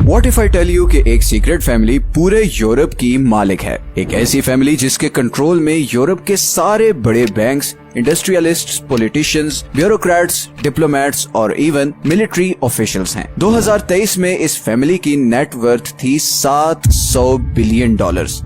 What if I tell you कि एक secret family पूरे यूरोप की मालिक है, एक ऐसी फैमिली जिसके कंट्रोल में यूरोप के सारे बड़े banks, industrialists, politicians, bureaucrats, diplomats और इवन मिलिट्री ऑफिशियल्स हैं। 2023 में इस फैमिली की नेट वर्थ थी $700 बिलियन,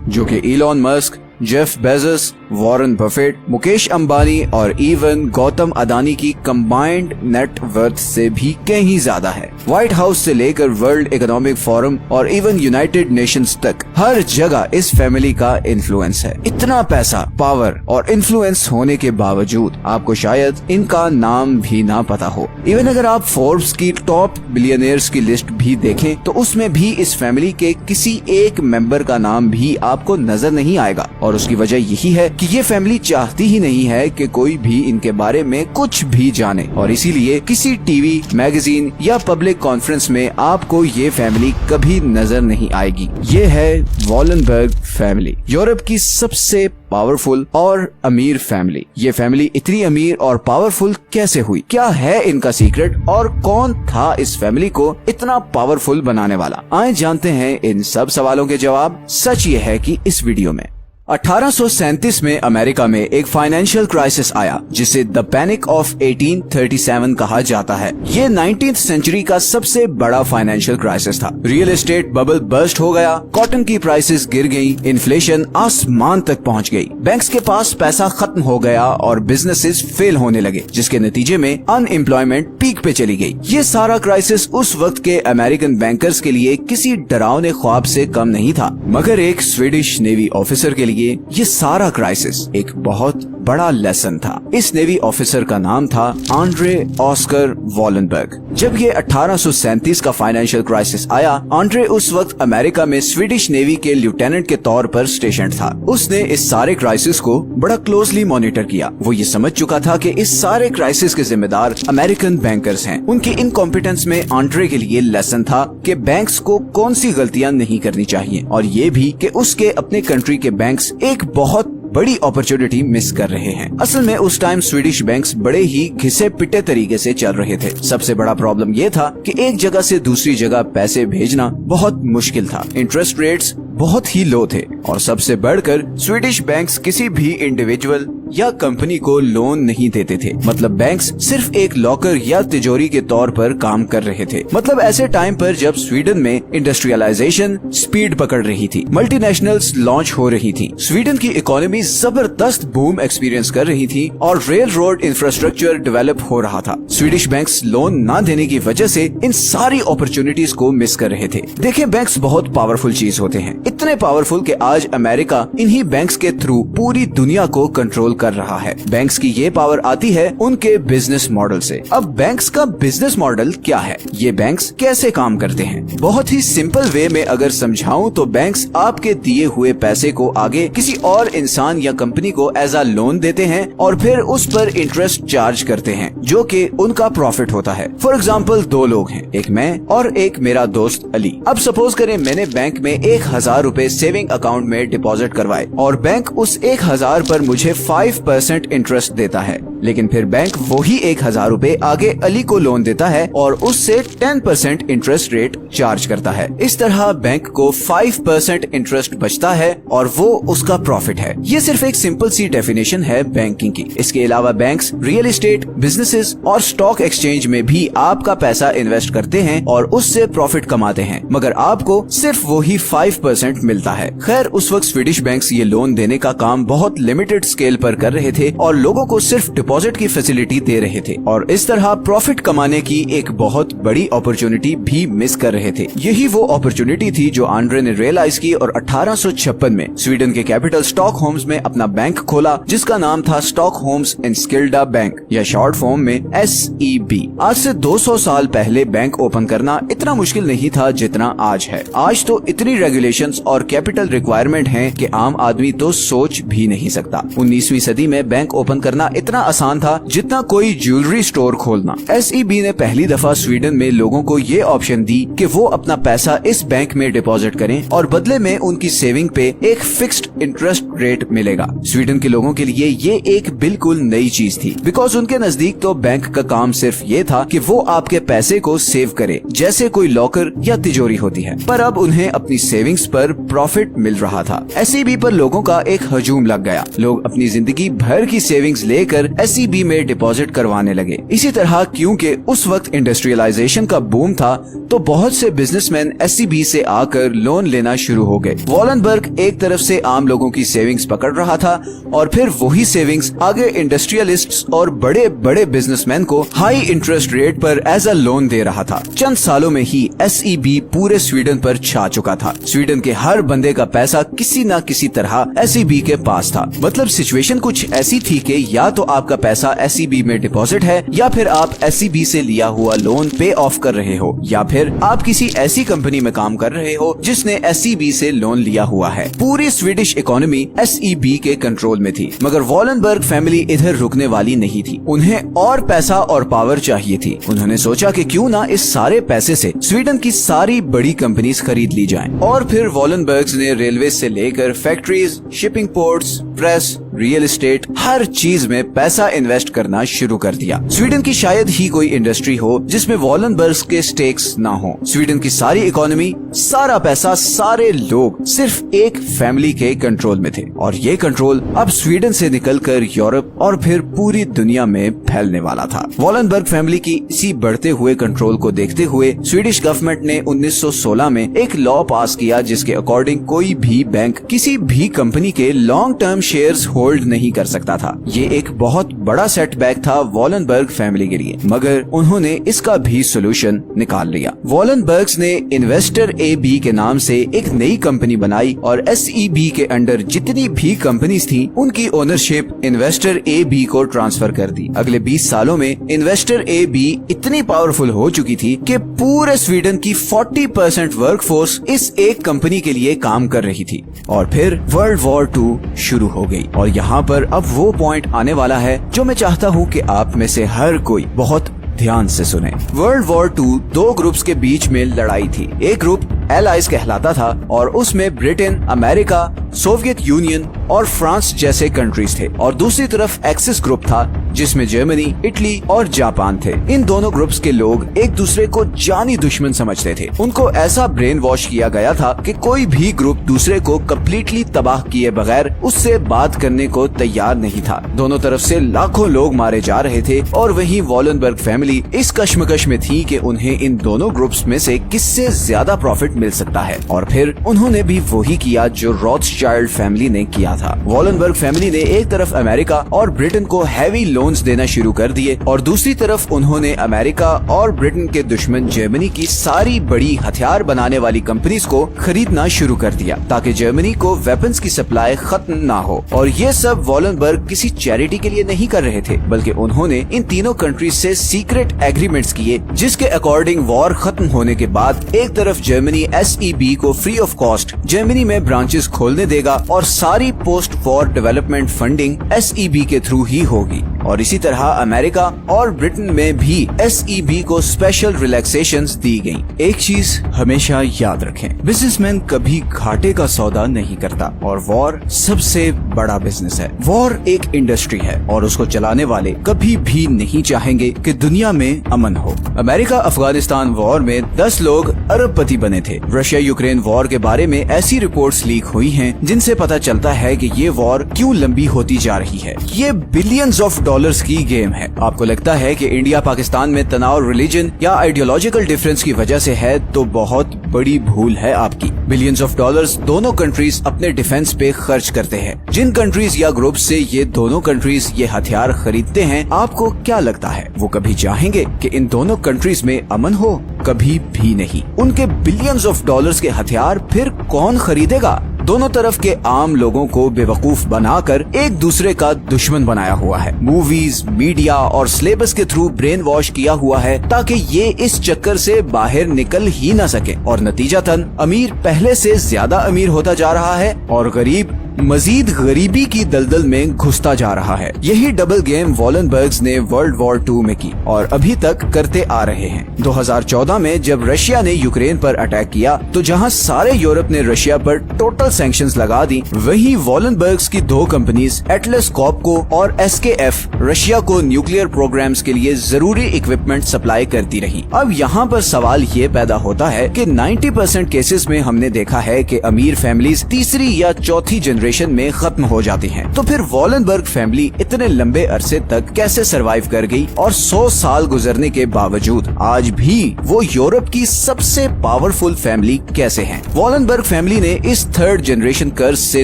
जो कि Elon Musk, Jeff Bezos, Warren Buffett, Mukesh Ambani और इवन गौतम अदानी की कंबाइंड नेट वर्थ से भी कहीं ज्यादा है। व्हाइट हाउस से लेकर वर्ल्ड इकोनॉमिक फोरम और इवन यूनाइटेड नेशंस तक हर जगह इस फैमिली का इन्फ्लुएंस है। इतना पैसा, पावर और इन्फ्लुएंस होने के बावजूद आपको शायद इनका नाम भी ना पता हो। इवन अगर आप फोर्ब्स की टॉप बिलियनियर्स की लिस्ट भी देखें तो उसमें भी इस फैमिली के किसी एक मेंबर का नाम भी आपको नजर नहीं आएगा। और उसकी वजह यही है कि ये फैमिली चाहती ही नहीं है कि कोई भी इनके बारे में कुछ भी जाने, और इसीलिए किसी टीवी, मैगजीन या पब्लिक कॉन्फ्रेंस में आपको ये फैमिली कभी नजर नहीं आएगी। ये है वॉलनबर्ग फैमिली, यूरोप की सबसे पावरफुल और अमीर फैमिली। ये फैमिली इतनी अमीर और पावरफुल कैसे हुई? क्या है इनका सीक्रेट और कौन था इस फैमिली को इतना पावरफुल बनाने वाला? आइए जानते हैं इन सब सवालों के जवाब। सच ये है कि इस वीडियो में 1837 में अमेरिका में एक फाइनेंशियल क्राइसिस आया जिसे द पैनिक ऑफ 1837 कहा जाता है। ये 19th सेंचुरी का सबसे बड़ा फाइनेंशियल क्राइसिस था। रियल एस्टेट बबल बर्स्ट हो गया, कॉटन की प्राइसेस गिर गई, इन्फ्लेशन आसमान तक पहुंच गई, बैंक्स के पास पैसा खत्म हो गया और बिजनेसेस फेल होने लगे, जिसके नतीजे में अनएम्प्लॉयमेंट पीक पे चली गई। ये सारा क्राइसिस उस वक्त के अमेरिकन बैंकर्स के लिए किसी डरावने ख्वाब से कम नहीं था, मगर एक स्वीडिश नेवी ऑफिसर के लिए ये सारा क्राइसिस एक बहुत बड़ा लेसन था। इस नेवी ऑफिसर का नाम था आंड्रे ऑस्कर वॉलनबर्ग। जब ये 1837 का फाइनेंशियल क्राइसिस आया, आंड्रे उस वक्त अमेरिका में स्वीडिश नेवी के लेफ्टिनेंट के तौर पर स्टेशन था। उसने इस सारे क्राइसिस को बड़ा क्लोजली मॉनिटर किया। वो ये समझ चुका था कि इस सारे क्राइसिस के जिम्मेदार अमेरिकन बैंकर्स हैं। उनकी इनकॉम्पिटेंस में आंड्रे के लिए लेसन था कि बैंक्स को कौन सी गलतियां नहीं करनी चाहिए, और ये भी कि उसके अपने कंट्री के बैंक्स एक बहुत बड़ी अपॉर्चुनिटी मिस कर रहे हैं। असल में उस टाइम स्वीडिश बैंक्स बड़े ही घिसे पिटे तरीके से चल रहे थे। सबसे बड़ा प्रॉब्लम ये था कि एक जगह से दूसरी जगह पैसे भेजना बहुत मुश्किल था। इंटरेस्ट रेट्स बहुत ही लो थे, और सबसे बढ़कर स्वीडिश बैंक्स किसी भी इंडिविजुअल या कंपनी को लोन नहीं देते थे। मतलब बैंक्स सिर्फ एक लॉकर या तिजोरी के तौर पर काम कर रहे थे। मतलब ऐसे टाइम पर जब स्वीडन में इंडस्ट्रियलाइजेशन स्पीड पकड़ रही थी, मल्टीनेशनल्स लॉन्च हो रही थी, स्वीडन की इकोनॉमी जबरदस्त बूम एक्सपीरियंस कर रही थी और रेल रोड इंफ्रास्ट्रक्चर डेवलप हो रहा था। स्वीडिश बैंक्स लोन न देने की वजह से इन सारी अपॉर्चुनिटीज को मिस कर रहे थे। देखिए, बैंक्स बहुत पावरफुल चीज होते हैं, इतने पावरफुल कि आज अमेरिका इन्हीं बैंक्स के थ्रू पूरी दुनिया को कंट्रोल कर रहा है। बैंक्स की ये पावर आती है उनके बिजनेस मॉडल से। अब बैंक्स का बिजनेस मॉडल क्या है? ये बैंक्स कैसे काम करते हैं? बहुत ही सिंपल वे में अगर समझाऊं तो बैंक्स आपके दिए हुए पैसे को आगे किसी और इंसान या कंपनी को एज अ लोन देते हैं और फिर उस पर इंटरेस्ट चार्ज करते हैं, जो कि उनका प्रॉफिट होता है। फॉर एग्जाम्पल, दो लोग हैं, एक मैं और एक मेरा दोस्त अली। अब सपोज करें मैंने बैंक में 1000 रुपए सेविंग अकाउंट में डिपॉजिट करवाए और बैंक उस 1000 पर मुझे 5% इंटरेस्ट देता है, लेकिन फिर बैंक वही 1000 रुपए आगे अली को लोन देता है और उससे 10% इंटरेस्ट रेट चार्ज करता है। इस तरह बैंक को 5% इंटरेस्ट बचता है और वो उसका प्रॉफिट है। ये सिर्फ एक सिंपल सी डेफिनेशन है बैंकिंग की। इसके अलावा बैंक्स रियल एस्टेट, बिजनेसेस और स्टॉक एक्सचेंज में भी आपका पैसा इन्वेस्ट करते हैं और उससे प्रॉफिट कमाते हैं, मगर आपको सिर्फ वही 5% मिलता है। खैर, उस वक्त स्वीडिश बैंक्स ये लोन देने का काम बहुत लिमिटेड स्केल पर कर रहे थे और लोगों को सिर्फ डिपॉजिट की फैसिलिटी दे रहे थे, और इस तरह प्रॉफिट कमाने की एक बहुत बड़ी अपॉर्चुनिटी भी मिस कर रहे थे। यही वो अपॉर्चुनिटी थी जो आंड्रे ने रियलाइज की और 1856 में स्वीडन के कैपिटल स्टॉकहोम्स में अपना बैंक खोला, जिसका नाम था स्टॉकहोम्स एनस्किल्डा बैंक, या शॉर्ट फॉर्म में SEB। आज से 200 साल पहले बैंक ओपन करना इतना मुश्किल नहीं था जितना आज है। आज तो इतनी रेगुलेशंस और कैपिटल रिक्वायरमेंट हैं कि आम आदमी तो सोच भी नहीं सकता। 19वीं सदी में बैंक ओपन करना इतना आसान था जितना कोई ज्वेलरी स्टोर खोलना। SEB ने पहली दफा स्वीडन में लोगों को ये ऑप्शन दी कि वो अपना पैसा इस बैंक में डिपॉजिट करें और बदले में उनकी सेविंग पे एक फिक्स्ड इंटरेस्ट रेट मिलेगा। स्वीडन के लोगों के लिए ये एक बिल्कुल नई चीज थी, बिकॉज उनके नजदीक तो बैंक का काम सिर्फ ये था कि वो आपके पैसे को सेव करे, जैसे कोई लॉकर या तिजोरी होती है। पर अब उन्हें अपनी सेविंग्स पर प्रॉफिट मिल रहा था। SEB पर लोगों का एक हजूम लग गया। लोग अपनी जिंदगी भर की सेविंग्स लेकर SEB में डिपॉजिट करवाने लगे। इसी तरह क्योंकि उस वक्त इंडस्ट्रियलाइजेशन का बूम था, तो बहुत से बिजनेसमैन SEB से आकर लोन लेना शुरू हो गए। वॉलनबर्ग एक तरफ से आम लोगों की सेविंग्स पकड़ रहा था और फिर वही सेविंग्स आगे इंडस्ट्रियलिस्ट्स और बड़े बड़े बिजनेसमैन को हाई इंटरेस्ट रेट पर एज अ लोन दे रहा था। चंद सालों में ही SEB पूरे स्वीडन पर छा चुका था। स्वीडन के हर बंदे का पैसा किसी न किसी तरह SEB के पास था। मतलब सिचुएशन कुछ ऐसी थी कि या तो आपका पैसा SEB में डिपॉजिट है, या फिर आप SEB से लिया हुआ लोन पे ऑफ कर रहे हो, या फिर आप किसी ऐसी कंपनी में काम कर रहे हो जिसने SEB से लोन लिया हुआ है। पूरी स्वीडिश इकोनॉमी SEB के कंट्रोल में थी। मगर वॉलनबर्ग फैमिली इधर रुकने वाली नहीं थी। उन्हें और पैसा और पावर चाहिए थी। उन्होंने सोचा कि क्यों ना इस सारे पैसे से स्वीडन की सारी बड़ी कंपनीज खरीद ली जाएं। और फिर वॉलनबर्ग्स ने रेलवे से लेकर factories, shipping ports, press, real estate, हर चीज में पैसा इन्वेस्ट करना शुरू कर दिया। स्वीडन की शायद ही कोई इंडस्ट्री हो जिसमें वॉलनबर्ग्स के स्टेक्स ना हो। स्वीडन की सारी इकोनॉमी, सारा पैसा, सारे लोग सिर्फ एक फैमिली के कंट्रोल में थे। और ये कंट्रोल अब स्वीडन से निकलकर यूरोप और फिर पूरी दुनिया में फैलने वाला था। वॉलनबर्ग फैमिली की इसी बढ़ते हुए कंट्रोल को देखते हुए स्वीडिश गवर्नमेंट ने 1916 में एक लॉ पास किया, जिसके अकॉर्डिंग कोई भी बैंक किसी भी कंपनी के लॉन्ग टर्म शेयर्स होल्ड नहीं कर सकता था। ये एक बहुत बड़ा सेटबैक था वॉलनबर्ग फैमिली के लिए, मगर उन्होंने इसका भी सोल्यूशन निकाल लिया। वॉलनबर्ग्स ने इन्वेस्टर AB के नाम से एक नई कंपनी बनाई और SEB के अंडर जितनी भी कंपनीज थी उनकी ओनरशिप इन्वेस्टर AB को ट्रांसफर कर दी। अगले 20 सालों में इन्वेस्टर AB इतनी पावरफुल हो चुकी थी कि पूरे स्वीडन की 40% वर्कफोर्स इस एक कंपनी के लिए काम कर रही थी। और फिर वर्ल्ड वॉर 2 शुरू हो गई। और यहाँ पर अब वो पॉइंट आने वाला है जो मैं चाहता हूँ कि आप में से हर कोई बहुत ध्यान से सुने। वर्ल्ड वॉर 2 दो ग्रुप्स के बीच में लड़ाई थी। एक ग्रुप एलाइज कहलाता था और उसमें ब्रिटेन, अमेरिका, सोवियत यूनियन और फ्रांस जैसे कंट्रीज थे, और दूसरी तरफ एक्सिस ग्रुप था जिसमें जर्मनी, इटली और जापान थे। इन दोनों ग्रुप्स के लोग एक दूसरे को जानी दुश्मन समझते थे। उनको ऐसा ब्रेन वॉश किया गया था कि कोई भी ग्रुप दूसरे को कम्प्लीटली तबाह किए बगैर उससे बात करने को तैयार नहीं था। दोनों तरफ से लाखों लोग मारे जा रहे थे और वहीं वॉलनबर्ग फैमिली इस कश्मकश में थी कि उन्हें इन दोनों ग्रुप्स में से किससे ज्यादा प्रॉफिट मिल सकता है। और फिर उन्होंने भी वही किया जो रॉथस्चाइल्ड फैमिली ने किया था। वॉलनबर्ग फैमिली ने एक तरफ अमेरिका और ब्रिटेन को हैवी लोन्स देना शुरू कर दिए, और दूसरी तरफ उन्होंने अमेरिका और ब्रिटेन के दुश्मन जर्मनी की सारी बड़ी हथियार बनाने वाली कंपनीज को खरीदना शुरू कर दिया, ताकि जर्मनी को वेपन्स की सप्लाई खत्म ना हो। और ये सब वॉलनबर्ग किसी चैरिटी के लिए नहीं कर रहे थे, बल्कि उन्होंने इन तीनों कंट्रीज से सीक्रेट एग्रीमेंट्स किए, जिसके अकॉर्डिंग वॉर खत्म होने के बाद एक तरफ जर्मनी SEB को फ्री ऑफ कॉस्ट जर्मनी में ब्रांचेस खोलने देगा और सारी post war development funding SEB के थ्रू ही होगी। और इसी तरह अमेरिका और ब्रिटेन में भी SEB को स्पेशल रिलैक्सेशंस दी गयी। एक चीज हमेशा याद रखें, बिजनेसमैन कभी घाटे का सौदा नहीं करता, और वॉर सबसे बड़ा बिजनेस है। वॉर एक इंडस्ट्री है और उसको चलाने वाले कभी भी नहीं चाहेंगे कि दुनिया में अमन हो। अमेरिका अफगानिस्तान वॉर में 10 लोग अरबपति बने थे। रशिया यूक्रेन वॉर के बारे में ऐसी रिपोर्ट्स लीक हुई हैं जिनसे पता चलता है कि ये वॉर क्यों लंबी होती जा रही है। ये बिलियंस ऑफ डॉलर्स की गेम है। आपको लगता है कि इंडिया पाकिस्तान में तनाव रिलीजन या आइडियोलॉजिकल डिफरेंस की वजह से है, तो बहुत बड़ी भूल है आपकी। बिलियंस ऑफ डॉलर्स दोनों कंट्रीज अपने डिफेंस पे खर्च करते हैं। जिन कंट्रीज या ग्रुप से ये दोनों कंट्रीज ये हथियार खरीदते हैं, आपको क्या लगता है वो कभी चाहेंगे कि इन दोनों कंट्रीज में अमन हो? कभी भी नहीं। उनके बिलियंस ऑफ डॉलर्स के हथियार फिर कौन खरीदेगा? दोनों तरफ के आम लोगों को बेवकूफ बनाकर एक दूसरे का दुश्मन बनाया हुआ है। मूवीज, मीडिया और सिलेबस के थ्रू ब्रेन वॉश किया हुआ है ताकि ये इस चक्कर से बाहर निकल ही न सके, और नतीजतन अमीर पहले से ज्यादा अमीर होता जा रहा है और गरीब मजीद गरीबी की दलदल में घुसता जा रहा है। यही डबल गेम वॉलनबर्ग्स ने वर्ल्ड वॉर 2 में की और अभी तक करते आ रहे हैं। 2014 में जब रशिया ने यूक्रेन पर अटैक किया तो जहां सारे यूरोप ने रशिया पर टोटल सैंक्शंस लगा दी, वहीं वॉलनबर्ग्स की 2 कंपनीज एटलस कॉर्पको और एसकेएफ रशिया को न्यूक्लियर प्रोग्राम्स के लिए जरूरी इक्विपमेंट सप्लाई करती रही। अब यहाँ पर सवाल ये पैदा होता है कि 90% केसेस में हमने देखा है कि अमीर फैमिलीज तीसरी या चौथी जनरेशन में खत्म हो जाती हैं। तो फिर वॉलनबर्ग फैमिली इतने लंबे अरसे तक कैसे सरवाइव कर गई और 100 साल गुजरने के बावजूद आज भी वो यूरोप की सबसे पावरफुल फैमिली कैसे है? वॉलनबर्ग फैमिली ने इस 3rd जनरेशन कर्ज से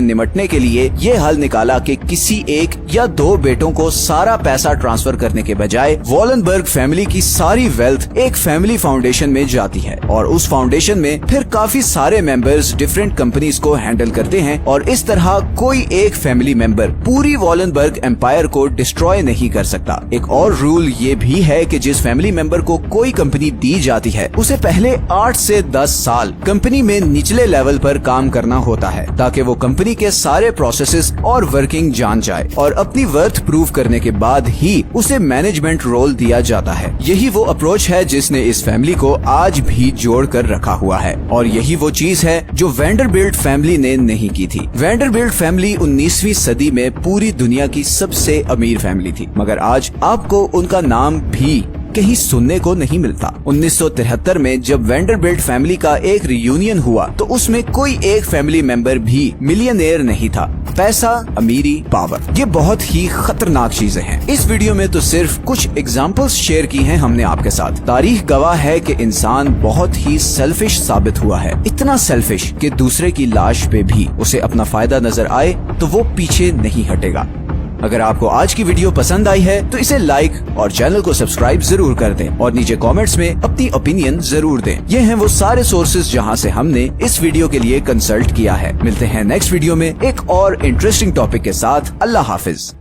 निपटने के लिए ये हल निकाला कि किसी एक या 2 बेटों को सारा पैसा ट्रांसफर करने के बजाय वॉलनबर्ग फैमिली की सारी वेल्थ एक फैमिली फाउंडेशन में जाती है और उस फाउंडेशन में फिर काफी सारे मेंबर्स डिफरेंट कंपनीज को हैंडल करते हैं और इस तरह कोई एक फैमिली मेंबर पूरी वॉलनबर्ग एम्पायर को डिस्ट्रॉय नहीं कर सकता। एक और रूल ये भी है कि जिस फैमिली मेंबर को कोई कंपनी दी जाती है उसे पहले 8 से 10 साल कंपनी में निचले लेवल पर काम करना होता है ताकि वो कंपनी के सारे प्रोसेसेस और वर्किंग जान जाए और अपनी वर्थ प्रूव करने के बाद ही उसे मैनेजमेंट रोल दिया जाता है। यही वो अप्रोच है जिसने इस फैमिली को आज भी जोड़ कर रखा हुआ है और यही वो चीज है जो वैंडरबिल्ट फैमिली ने नहीं की थी। वैंडरबिल्ट फैमिली 19वीं सदी में पूरी दुनिया की सबसे अमीर फैमिली थी, मगर आज आपको उनका नाम भी कहीं सुनने को नहीं मिलता। 1973 में जब वैंडरबिल्ट फैमिली का एक रियूनियन हुआ तो उसमें कोई एक फैमिली मेंबर भी मिलियनेयर नहीं था। पैसा, अमीरी, पावर, ये बहुत ही खतरनाक चीजें हैं। इस वीडियो में तो सिर्फ कुछ एग्जांपल्स शेयर की हैं हमने आपके साथ। तारीख गवाह है कि इंसान बहुत ही सेल्फिश साबित हुआ है, इतना सेल्फिश कि दूसरे की लाश पे भी उसे अपना फायदा नजर आए तो वो पीछे नहीं हटेगा। अगर आपको आज की वीडियो पसंद आई है तो इसे लाइक और चैनल को सब्सक्राइब जरूर कर दें और नीचे कमेंट्स में अपनी ओपिनियन जरूर दें। ये हैं वो सारे सोर्सेज जहां से हमने इस वीडियो के लिए कंसल्ट किया है। मिलते हैं नेक्स्ट वीडियो में एक और इंटरेस्टिंग टॉपिक के साथ। अल्लाह हाफिज।